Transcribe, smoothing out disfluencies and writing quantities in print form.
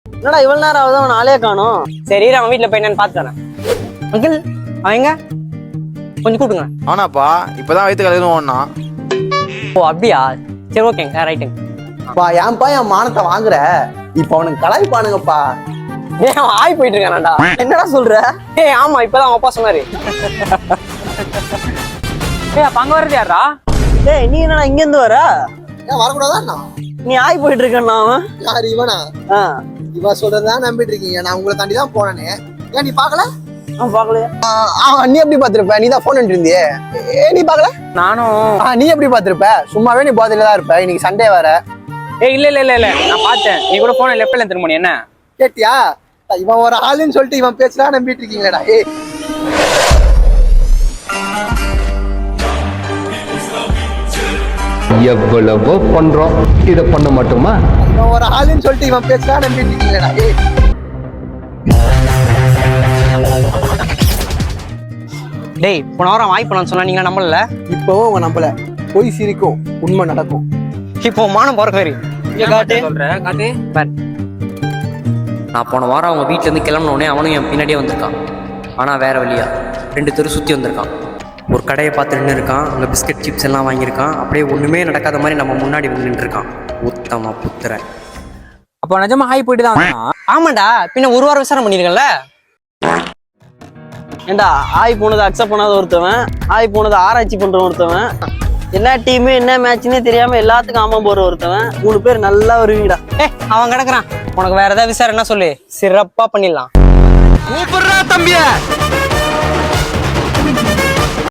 என்னடா இவ்வளவு நேரம் ஆகுது அவன் ஆளே காணோம். சரி அவன் வீட்டுல போய் என்னன்னு பாத்து வரேன். அங்கிள் அவன் எங்க கொஞ்சம் கூப்பிடுங்க. ஆனாப்பா இப்பதான் வயிற்று கலந்து ஓடனா. ஓ அப்படியா, சரி ஓகேங்க ரைட்டுங்க. ஏன்பா என் மானத்தை வாங்குற? இப்ப அவனுக்கு கலாய்ப்பானுங்கப்பா. ஏன் அவன் ஆய் போயிட்டு இருக்கானடா. என்னடா சொல்ற? ஏய் ஆமா இப்பதான் அவன் அப்பா சொன்னாரு. ஏய் அப்ப அங்க வர்றது யாரா? டேய் நீ என்னடா இங்க இருந்து வர? ஏன் வரக்கூடாதா? நீ ஆய் போயிட்டு இருக்கா அவன்? யாரு இவனா? இவன் சொல்றதுதான் நம்பிட்டு இருக்கீங்க. நான் உங்களை தாண்டி தான் போனேனே. ஏன் நீ பாக்கல? பாக்கலையா? நீ எப்படி பாத்திருப்ப? நீ தான் போன் இருந்தியே. நீ பாக்கல? நானும். நீ எப்படி பாத்திருப்ப? சும்மாவே நீ போதையில தான் இருப்ப. இன்னைக்கு சண்டே வேற. ஏய் இல்ல நான் பார்த்தேன். நீ கூட போன லெஃப்ட்ல திரும்ப என்ன கேட்டியா? இவன் ஒரு ஆளுன்னு சொல்லிட்டு இவன் பேச்சலாம் நம்பிட்டு இருக்கீங்களேடா. எவ்வளவோ பண்றோம், இதை பண்ண மாட்டோமா? இவன் ஒரு ஆளுன்னு சொல்லிட்டு இவன் பேச்சலாம் நம்பிட்டு இருக்கீங்களேடா. டேய் போன வாரம் வாய்ப்பு நான் சொன்னா நீங்க நம்பல. இப்பவும் அவன் நம்பல. போய் சிரிக்கும், உண்மை நடக்கும். இப்போ மானம் போறக்கு வரி காட்டு. நான் போன வாரம் அவங்க வீட்டிலேருந்து கிளம்பினோடனே அவனும் என் பின்னாடியே வந்திருக்கான். ஆனால் வேறு வழியா 2 தெரு சுற்றி வந்திருக்கான். ஒரு கடையை பார்த்து நின்று இருக்கான். அங்கே பிஸ்கட் சிப்ஸ் எல்லாம் வாங்கியிருக்கான். அப்படியே ஒன்றுமே நடக்காத மாதிரி நம்ம முன்னாடி வந்து நின்றுருக்கான். உத்தம புத்திரன். அப்போ நிஜமா ஆய் போயிட்டு தான். ஆமாண்டா, பின்ன ஒரு வாரம் விசாரணை பண்ணிருக்கல. ஏண்டா ஆய் போனதை அக்செப்ட் பண்ணாத ஒருத்தவன், ஆய் போனதை ஆராய்ச்சி பண்ற ஒருத்தவன், என்ன டீமு என்ன மேட்ச்னே தெரியாம எல்லாத்துக்கும் ஆமா போற ஒருத்தவன், 3 பேர் நல்லா வருவீங்கடா. அவன் கிடக்குறான். உனக்கு வேற ஏதாவது விசாரணை சொல்லு, சிறப்பா பண்ணிடலாம். தம்பிய